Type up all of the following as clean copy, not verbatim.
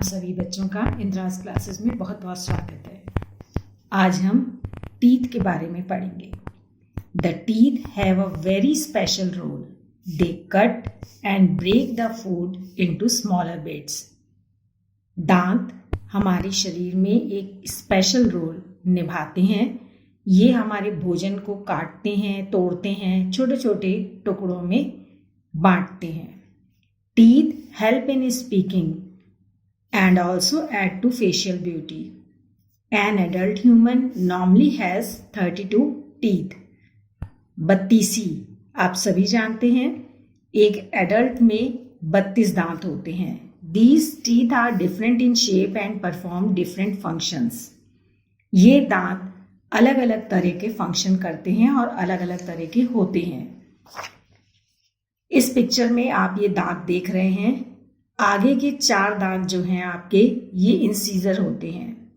आप सभी बच्चों का इंद्रास क्लासेस में बहुत बहुत स्वागत है। आज हम टीथ के बारे में पढ़ेंगे। The teeth have a very special role. They cut and break the food into smaller bits. दांत हमारे शरीर में एक स्पेशल रोल निभाते हैं। ये हमारे भोजन को काटते हैं, तोड़ते हैं, छोटे छोटे टुकड़ों में बांटते हैं। Teeth help in speaking and also add to facial beauty. An adult human normally has 32 teeth. 32 आप सभी जानते हैं, एक एडल्ट में 32 दांत होते हैं। These teeth are different in shape and perform different functions. ये दांत अलग अलग तरह के फंक्शन करते हैं और अलग अलग तरह के होते हैं। इस पिक्चर में आप ये दांत देख रहे हैं। आगे के 4 दांत जो हैं आपके, ये इंसीजर होते हैं।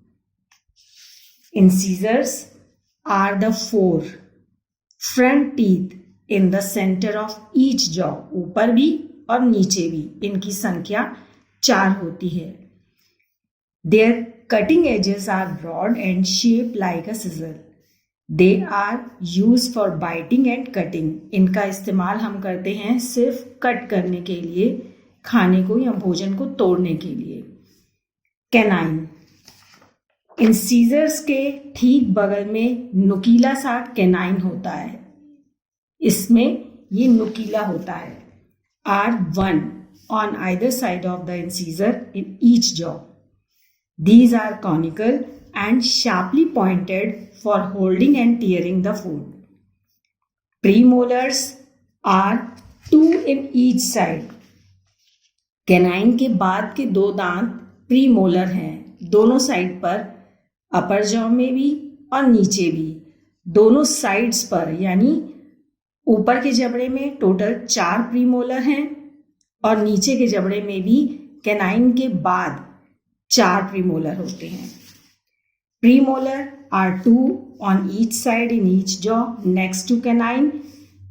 Incisors are the 4 front teeth in the centre of each jaw. ऊपर भी और नीचे भी इनकी संख्या 4 होती है। Their cutting edges are broad and shape like a scissor. They are use for biting and cutting. इनका इस्तेमाल हम करते हैं सिर्फ कट करने के लिए, खाने को या भोजन को तोड़ने के लिए। कैनाइन, इंसीजर्स के ठीक बगल में नुकीला सा कैनाइन होता है। इसमें ये नुकीला होता है। Are 1 on either side of the incisor in each jaw. These are conical and sharply pointed for holding and tearing the food. Premolars are 2 in each side. Canine के बाद के 2 दांत प्रीमोलर हैं, दोनों साइड पर, अपर जॉ में भी और नीचे भी। दोनों साइड्स पर यानी ऊपर के जबड़े में टोटल 4 प्रीमोलर हैं और नीचे के जबड़े में भी कैनाइन के बाद 4 प्रीमोलर होते हैं। Premolar are 2 on each side in each jaw next to canine.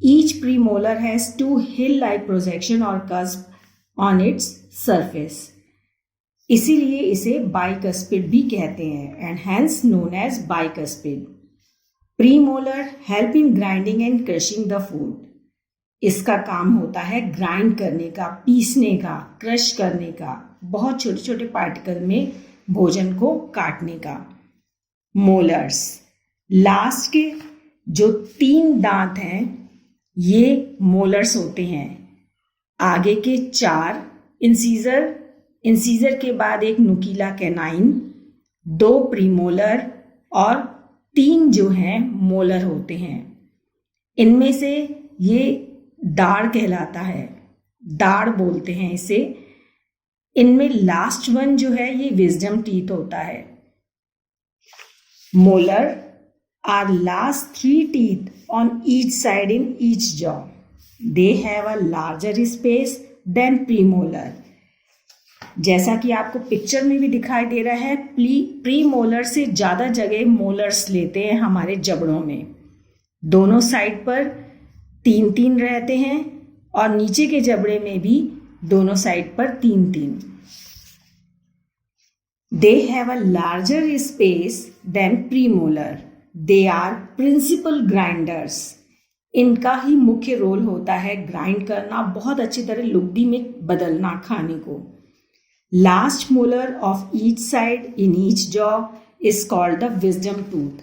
Each premolar has 2 hill-like projection or cusp on its surface. इसीलिए इसे bicuspid भी कहते हैं and hence known as bicuspid. Premolar help in grinding and crushing the food. इसका काम होता है grind करने का, पीसने का, क्रश करने का, बहुत छोटे छोटे पार्टिकल में भोजन को काटने का। मोलर्स, लास्ट के जो 3 दांत हैं ये मोलर्स होते हैं। आगे के 4 इंसीजर के बाद एक नुकीला कैनाइन, 2 प्रीमोलर और 3 जो हैं मोलर होते हैं। इनमें से ये दाढ़ कहलाता है, दाढ़ बोलते हैं इसे। इनमें लास्ट वन जो है ये विजडम टीथ होता है। Molar are last 3 teeth on each side in each jaw. They have a larger space than premolar. जैसा कि आपको पिक्चर में भी दिखाई दे रहा है, प्रीमोलर से ज़्यादा जगह मोलर्स लेते हैं हमारे जबड़ों में। दोनों साइड पर 3-3 रहते हैं और नीचे के जबड़े में भी दोनों साइड पर 3-3। They have a larger space than premolar. They are principal grinders. इनका ही मुख्य रोल होता है ग्राइंड करना, बहुत अच्छी तरह लुगदी में बदलना खाने को। Last molar of each side in each jaw is called the wisdom tooth.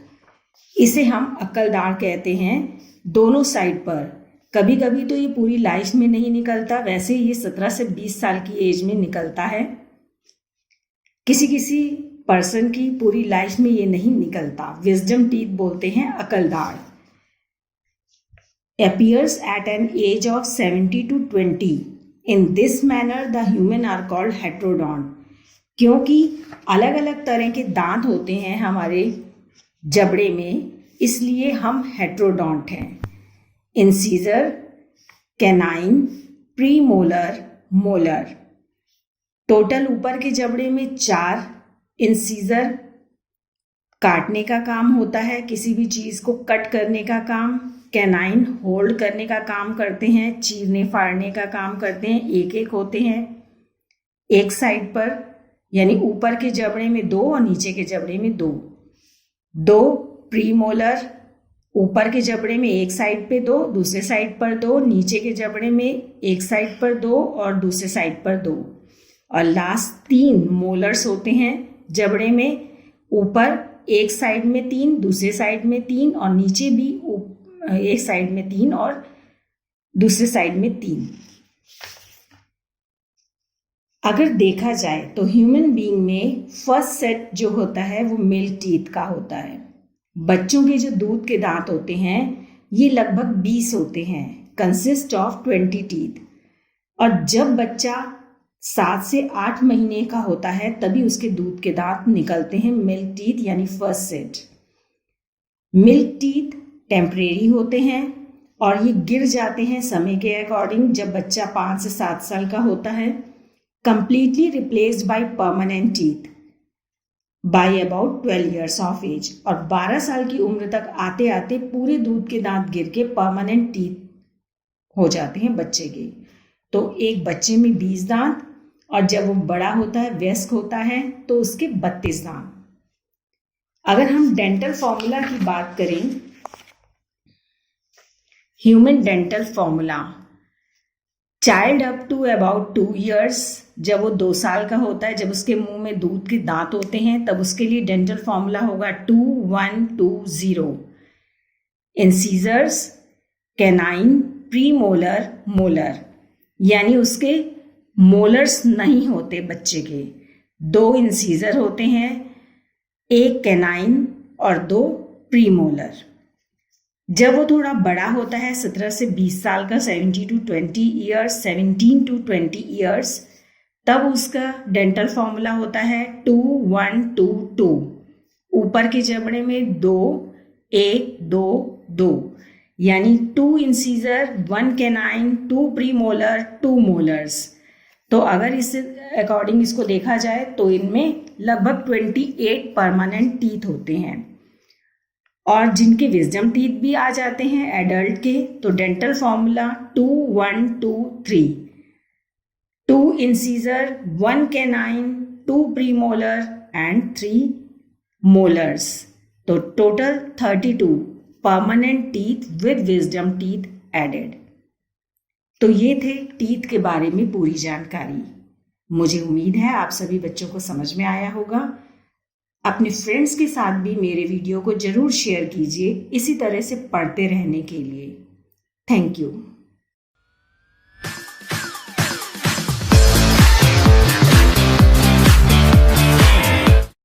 इसे हम अक्लदाढ़ कहते हैं। दोनों साइड पर, कभी कभी तो ये पूरी लाइफ में नहीं निकलता, वैसे ये 17 से 20 साल की एज में निकलता है। किसी किसी पर्सन की पूरी लाइफ में ये नहीं निकलता। विजडम टीथ बोलते हैं अक्लदाढ़। appears at an age of 70 to 20. In this manner the human are called heterodont. क्योंकि अलग अलग तरह के दांत होते हैं हमारे जबड़े में, इसलिए हम हेट्रोडोंट हैं। Incisor, canine, premolar, molar. Total ऊपर के जबड़े में 4 इंसीजर काटने का काम होता है, किसी भी चीज को कट करने का काम। कैनाइन होल्ड करने का काम करते हैं, चीरने फाड़ने का काम करते हैं। एक एक होते हैं एक साइड पर। यानी ऊपर के जबड़े में 2 और नीचे के जबड़े में 2। 2 प्रीमोलर, ऊपर के जबड़े में एक साइड पे 2, दूसरे साइड पर 2, नीचे के जबड़े में एक साइड पर 2 और दूसरे साइड पर 2। और लास्ट 3 मोलर्स होते हैं जबड़े में, ऊपर एक साइड में 3, दूसरे साइड में 3 और नीचे भी एक साइड में 3 और दूसरे साइड में 3। अगर देखा जाए तो ह्यूमन बीइंग में फर्स्ट सेट जो होता है वो मिल्क टीथ का होता है। बच्चों के जो दूध के दांत होते हैं ये लगभग 20 होते हैं, कंसिस्ट ऑफ 20 टीथ। और जब बच्चा 7 से 8 महीने का होता है तभी उसके दूध के दांत निकलते हैं मिल्क टीथ यानी first set. Milk teeth temporary होते हैं और ये गिर जाते हैं समय के अकॉर्डिंग जब बच्चा 5 से 7 साल का होता है, completely replaced by permanent teeth by about 12 years of age। और 12 साल की उम्र तक आते आते पूरे दूध के दांत गिर के परमानेंट टीथ हो जाते हैं बच्चे के। तो एक बच्चे में 20 दांत और जब वो बड़ा होता है, वयस्क होता है, तो उसके 32 दांत। अगर हम डेंटल फॉर्मूला की बात करें, human dental formula, child up to about 2 years, जब वो 2 साल का होता है, जब उसके मुंह में दूध के दांत होते हैं, तब उसके लिए डेंटल फॉर्मूला होगा 2120। इंसीजर्स, कैनाइन, प्रीमोलर, मोलर, यानी उसके मोलर्स नहीं होते बच्चे के। 2 इंसीजर होते हैं, 1 कैनाइन और 2 प्रीमोलर। जब वो थोड़ा बड़ा होता है 17 से 20 साल का, 17 to 20 years, तब उसका डेंटल फॉर्मूला होता है 2122। ऊपर के जबड़े में 2, 1, 2, 2, यानी 2 इंसीजर, 1 कैनाइन, 2 प्रीमोलर, 2 मोलर्स। तो अगर इस अकॉर्डिंग इसको देखा जाए तो इनमें लगभग 28 परमानेंट टीथ होते हैं। और जिनके विजडम टीथ भी आ जाते हैं एडल्ट के, तो dental formula 2123, 2 incisor, 1 canine, 2 premolar and 3 molars. तो total 32 permanent teeth with wisdom teeth added. तो ये थे टीथ के बारे में पूरी जानकारी। मुझे उम्मीद है आप सभी बच्चों को समझ में आया होगा। अपने फ्रेंड्स के साथ भी मेरे वीडियो को जरूर शेयर कीजिए इसी तरह से पढ़ते रहने के लिए। Thank you.